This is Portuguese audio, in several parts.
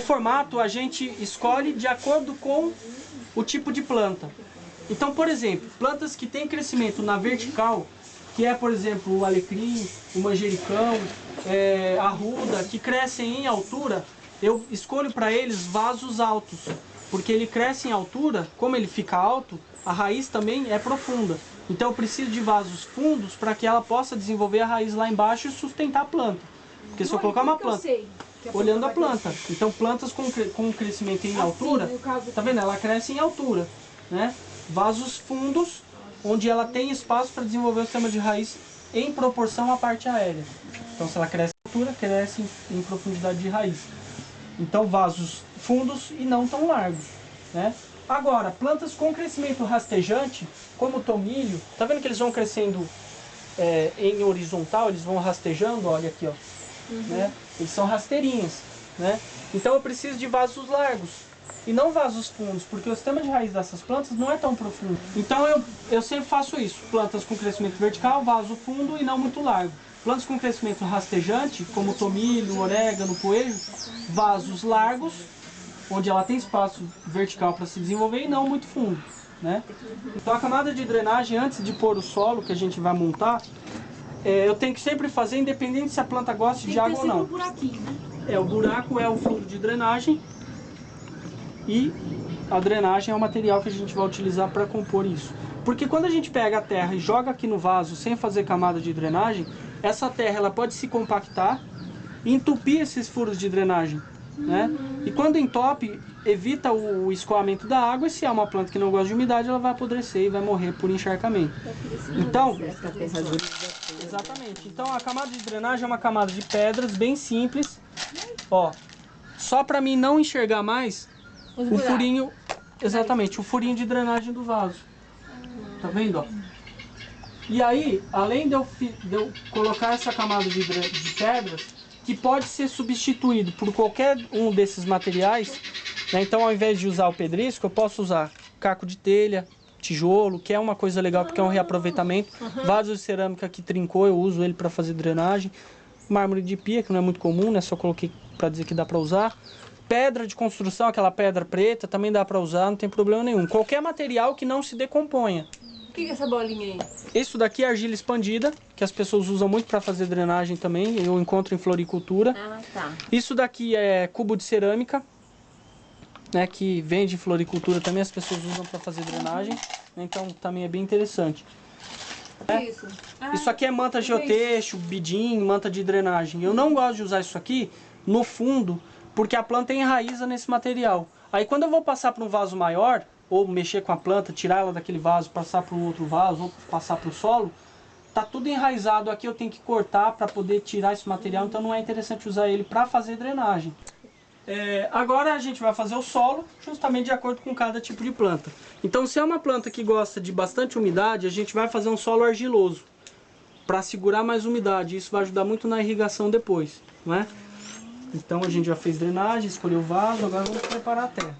O formato a gente escolhe de acordo com o tipo de planta. Então, por exemplo, plantas que têm crescimento na vertical, que é, por exemplo, o alecrim, o manjericão, a arruda, que crescem em altura, eu escolho para eles vasos altos, porque ele cresce em altura, como ele fica alto, a raiz também é profunda. Então eu preciso de vasos fundos para que ela possa desenvolver a raiz lá embaixo e sustentar a planta. Porque se eu colocar uma planta, olhando a planta, então plantas com crescimento em altura, tá vendo? Ela cresce em altura, né? Vasos fundos, onde ela tem espaço para desenvolver o sistema de raiz em proporção à parte aérea. Então se ela cresce em altura, cresce em profundidade de raiz. Então vasos fundos e não tão largos, né? Agora, plantas com crescimento rastejante, como o tomilho, tá vendo que eles vão crescendo em horizontal, eles vão rastejando, olha aqui, ó. Né? Eles são rasteirinhas, né? Então eu preciso de vasos largos e não vasos fundos, porque o sistema de raiz dessas plantas não é tão profundo. Então eu sempre faço isso, plantas com crescimento vertical, vaso fundo e não muito largo. Plantas com crescimento rastejante, como o tomilho, o orégano, o poejo, vasos largos, onde ela tem espaço vertical para se desenvolver e não muito fundo, né? Então a camada de drenagem, antes de pôr o solo que a gente vai montar, eu tenho que sempre fazer, independente se a planta gosta de água ou não. Um buraquinho, né? O buraco é o furo de drenagem e a drenagem é o material que a gente vai utilizar para compor isso. Porque quando a gente pega a terra e joga aqui no vaso sem fazer camada de drenagem, essa terra ela pode se compactar e entupir esses furos de drenagem, né? E quando entope, evita o escoamento da água, e se é uma planta que não gosta de umidade, ela vai apodrecer e vai morrer por encharcamento. Então, exatamente. Então a camada de drenagem é uma camada de pedras bem simples, ó, só para mim não enxergar mais o furinho, exatamente, o furinho de drenagem do vaso. Tá vendo, ó? E aí, além de eu colocar essa camada de pedras, que pode ser substituído por qualquer um desses materiais, né? Então ao invés de usar o pedrisco, eu posso usar caco de telha, tijolo, que é uma coisa legal porque é um reaproveitamento. Vaso de cerâmica que trincou, eu uso ele para fazer drenagem. Mármore de pia, que não é muito comum, né? Só coloquei para dizer que dá para usar. Pedra de construção, aquela pedra preta, também dá para usar, não tem problema nenhum. Qualquer material que não se decomponha. O que é essa bolinha aí? Isso daqui é argila expandida, que as pessoas usam muito para fazer drenagem também, eu encontro em floricultura. Ah, tá. Isso daqui é cubo de cerâmica, né, que vende em floricultura também, as pessoas usam para fazer drenagem, então também é bem interessante. Isso. Isso aqui é manta geotexto, bidim, manta de drenagem. Eu não gosto de usar isso aqui no fundo, porque a planta enraiza nesse material. Aí quando eu vou passar para um vaso maior, ou mexer com a planta, tirar ela daquele vaso, passar para um outro vaso, ou passar para o solo, tá tudo enraizado aqui, eu tenho que cortar para poder tirar esse material, então não é interessante usar ele para fazer drenagem. Agora a gente vai fazer o solo, justamente de acordo com cada tipo de planta. Então se é uma planta que gosta de bastante umidade, a gente vai fazer um solo argiloso, para segurar mais umidade, isso vai ajudar muito na irrigação depois, não é? Então a gente já fez drenagem, escolheu o vaso, agora vamos preparar a terra.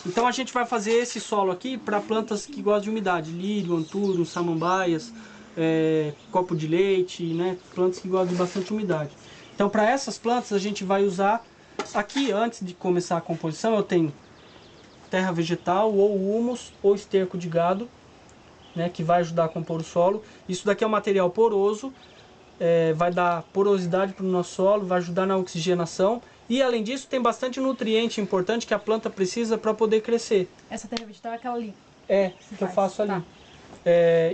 Então a gente vai fazer esse solo aqui para plantas que gostam de umidade, lírio, antúrio, samambaias, copo de leite, né? Plantas que gostam de bastante umidade. Então para essas plantas a gente vai usar, aqui antes de começar a composição eu tenho terra vegetal ou humus ou esterco de gado, né? Que vai ajudar a compor o solo. Isso daqui é um material poroso, vai dar porosidade para o nosso solo, vai ajudar na oxigenação. E além disso tem bastante nutriente importante que a planta precisa para poder crescer. Essa terra vegetal é aquela ali? Que eu faço ali. Tá.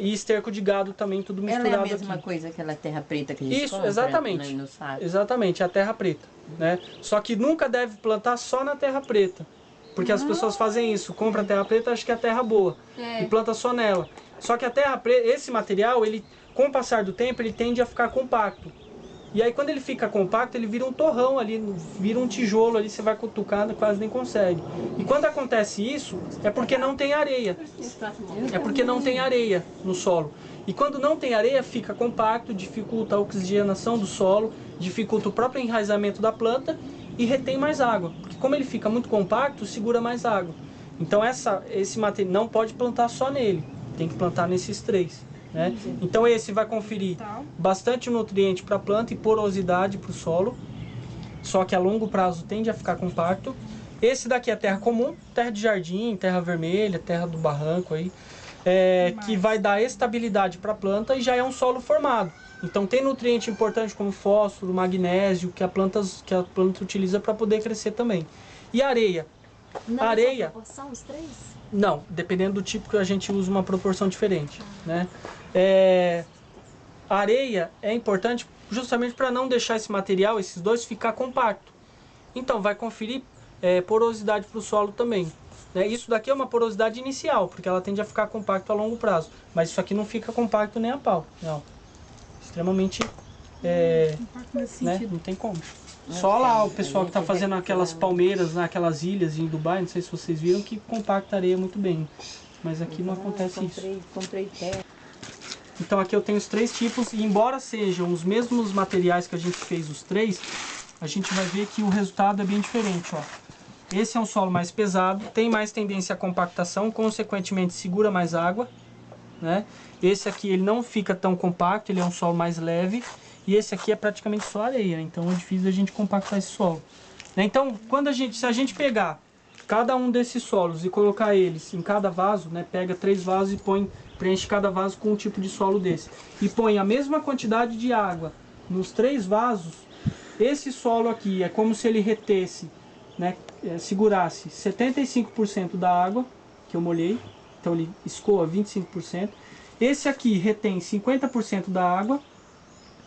E esterco de gado também, tudo misturado Ela é a mesma aqui. coisa que aquela terra preta que a gente Isso, compra, exatamente. no saco. Exatamente, a terra preta, né? Só que nunca deve plantar só na terra preta. Porque as pessoas fazem isso, compra a terra preta, acha que é a terra boa. E planta só nela. Só que a terra preta, esse material, ele, com o passar do tempo, ele tende a ficar compacto. E aí quando ele fica compacto, ele vira um torrão ali, vira um tijolo ali, você vai cutucando, quase nem consegue. E quando acontece isso, é porque não tem areia. É porque não tem areia no solo. E quando não tem areia, fica compacto, dificulta a oxigenação do solo, dificulta o próprio enraizamento da planta e retém mais água. Porque como ele fica muito compacto, segura mais água. Então esse material não pode plantar só nele, tem que plantar nesses três. Né? Então esse vai conferir bastante nutriente para a planta e porosidade para o solo. só que a longo prazo tende a ficar compacto. Esse daqui é terra comum, terra de jardim, terra vermelha, terra do barranco aí, que vai dar estabilidade para a planta e já é um solo formado. Então tem nutriente importante como fósforo, magnésio, que a planta utiliza para poder crescer também. E areia? Na Areia, proporção, os três? não, dependendo do tipo que a gente usa uma proporção diferente, né? A areia é importante justamente para não deixar esse material, esses dois, ficar compacto. Então vai conferir porosidade para o solo também. Né? Isso daqui é uma porosidade inicial, porque ela tende a ficar compacto a longo prazo. Mas isso aqui não fica compacto nem a pau. Não. Extremamente... né? Não tem como. Só lá o pessoal que está fazendo aquelas palmeiras, naquelas ilhas em Dubai, não sei se vocês viram, que compacta a areia muito bem. Mas aqui não acontece isso. Comprei terra. Então aqui eu tenho os três tipos, e embora sejam os mesmos materiais que a gente fez os três, a gente vai ver que o resultado é bem diferente, ó. Esse é um solo mais pesado, tem mais tendência à compactação, consequentemente segura mais água, né? Esse aqui ele não fica tão compacto, ele é um solo mais leve, e esse aqui é praticamente só areia, então é difícil a gente compactar esse solo. Então, se a gente pegar cada um desses solos e colocar eles em cada vaso, né? Pega 3 vasos e preenche cada vaso com um tipo de solo desse, e põe a mesma quantidade de água nos 3 vasos, esse solo aqui é como se ele retesse, né, segurasse 75% da água que eu molhei, então ele escoa 25%. Esse aqui retém 50% da água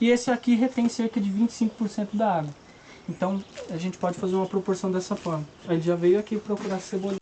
e esse aqui retém cerca de 25% da água. Então a gente pode fazer uma proporção dessa forma. Ele já veio aqui procurar cebolinha.